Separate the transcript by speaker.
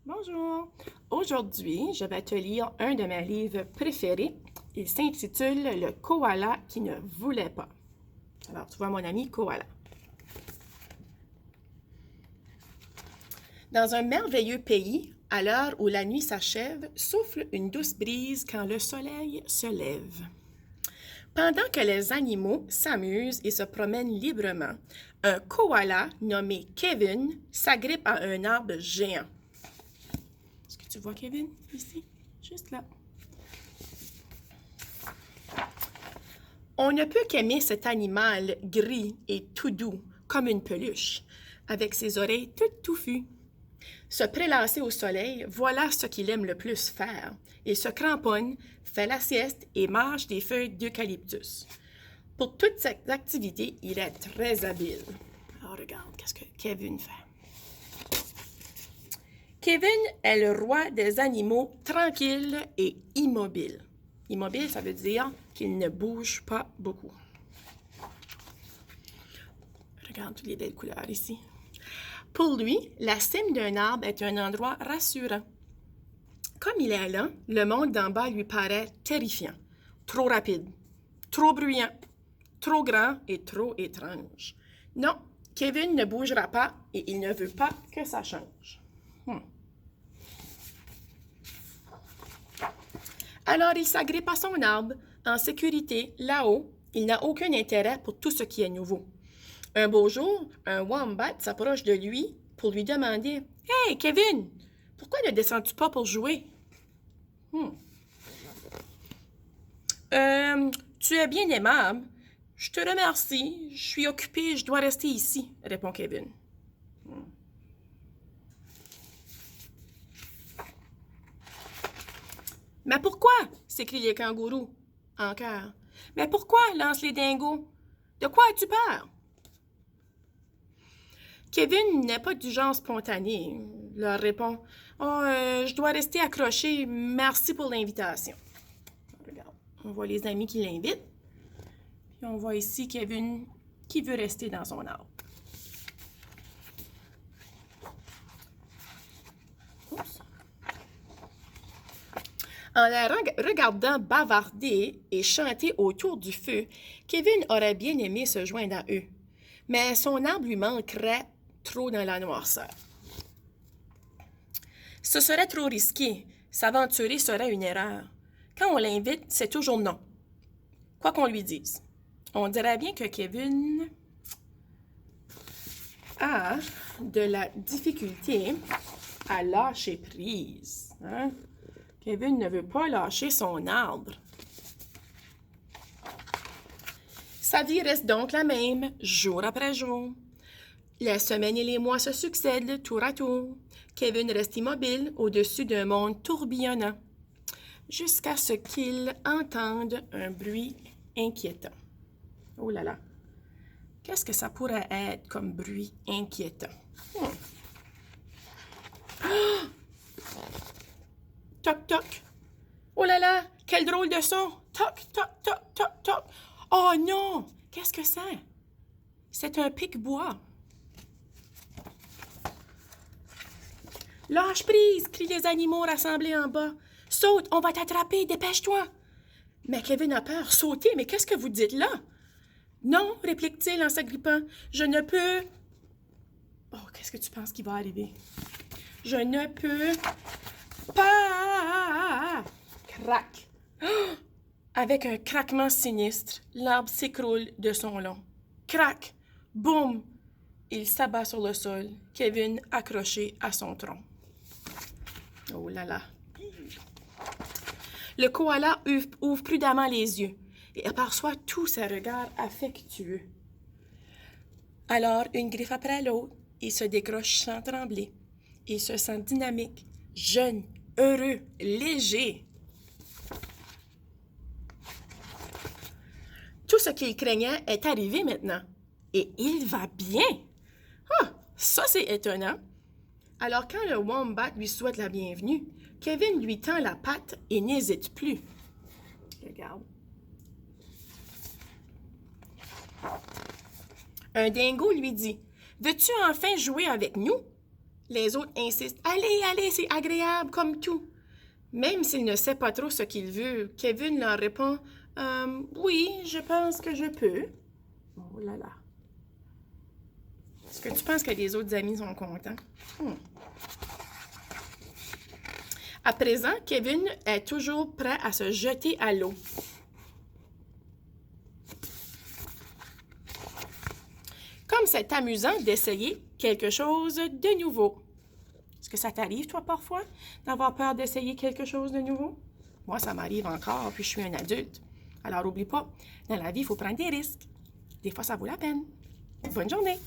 Speaker 1: Bonjour! Aujourd'hui, je vais te lire un de mes livres préférés. Il s'intitule Le koala qui ne voulait pas. Alors, tu vois mon ami koala. Dans un merveilleux pays, à l'heure où la nuit s'achève, souffle une douce brise quand le soleil se lève. Pendant que les animaux s'amusent et se promènent librement, un koala nommé Kevin s'agrippe à un arbre géant. Est-ce que tu vois Kevin ici? Juste là. On ne peut qu'aimer cet animal gris et tout doux, comme une peluche, avec ses oreilles toutes touffues. Se prélasser au soleil, voilà ce qu'il aime le plus faire. Il se cramponne, fait la sieste et mange des feuilles d'eucalyptus. Pour toutes ces activités, il est très habile. Alors regarde, qu'est-ce que Kevin fait? Kevin est le roi des animaux tranquilles et immobiles. Immobile, ça veut dire qu'il ne bouge pas beaucoup. Regarde toutes les belles couleurs ici. Pour lui, la cime d'un arbre est un endroit rassurant. Comme il est là, le monde d'en bas lui paraît terrifiant, trop rapide, trop bruyant, trop grand et trop étrange. Non, Kevin ne bougera pas et il ne veut pas que ça change. Alors il s'agrippe à son arbre, en sécurité, là-haut. Il n'a aucun intérêt pour tout ce qui est nouveau. Un beau jour, un wombat s'approche de lui pour lui demander « Hey, Kevin, pourquoi ne descends-tu pas pour jouer? » Tu es bien aimable. Je te remercie. Je suis occupé, je dois rester ici, répond Kevin. Mais pourquoi? S'écrient les kangourous en chœur. Mais pourquoi? Lancent les dingos. De quoi as-tu peur? Kevin n'est pas du genre spontané. Il leur répond oh, je dois rester accroché. Merci pour l'invitation. Regarde, on voit les amis qui l'invitent. Puis on voit ici Kevin qui veut rester dans son arbre. Oups. En la regardant bavarder et chanter autour du feu, Kevin aurait bien aimé se joindre à eux. Mais son arbre lui manquerait trop dans la noirceur. Ce serait trop risqué. S'aventurer serait une erreur. Quand on l'invite, c'est toujours non. Quoi qu'on lui dise. On dirait bien que Kevin a de la difficulté à lâcher prise. Hein? Kevin ne veut pas lâcher son arbre. Sa vie reste donc la même, jour après jour. Les semaines et les mois se succèdent tour à tour. Kevin reste immobile au-dessus d'un monde tourbillonnant, jusqu'à ce qu'il entende un bruit inquiétant. Oh là là! Qu'est-ce que ça pourrait être comme bruit inquiétant? Oh! Toc, toc! Oh là là! Quel drôle de son! Toc, toc, toc, toc, toc! Oh non! Qu'est-ce que c'est? C'est un pic-bois. Lâche prise! Crient les animaux rassemblés en bas. Saute! On va t'attraper! Dépêche-toi! Mais Kevin a peur. Sauter? Mais qu'est-ce que vous dites là? Non, réplique-t-il en s'agrippant. Je ne peux... Oh, qu'est-ce que tu penses qui va arriver? Je ne peux pas... Crac! Oh! Avec un craquement sinistre, l'arbre s'écroule de son long. Crac! Boum! Il s'abat sur le sol, Kevin accroché à son tronc. Oh là là! Le koala ouvre prudemment les yeux et aperçoit tous ses regards affectueux. Alors, une griffe après l'autre, il se décroche sans trembler. Il se sent dynamique, jeune, heureux, léger. Tout ce qu'il craignait est arrivé maintenant. Et il va bien. Ah, ça c'est étonnant. Alors quand le wombat lui souhaite la bienvenue, Kevin lui tend la patte et n'hésite plus. Regarde. Un dingo lui dit « Veux-tu enfin jouer avec nous? » Les autres insistent. Allez, allez, c'est agréable comme tout. Même s'il ne sait pas trop ce qu'il veut, Kevin leur répond oui, je pense que je peux. Oh là là. Est-ce que tu penses que les autres amis sont contents? À présent, Kevin est toujours prêt à se jeter à l'eau. Comme c'est amusant d'essayer quelque chose de nouveau. Est-ce que ça t'arrive, toi, parfois, d'avoir peur d'essayer quelque chose de nouveau? Moi, ça m'arrive encore, puis je suis un adulte. Alors, oublie pas, dans la vie, il faut prendre des risques. Des fois, ça vaut la peine. Bonne journée!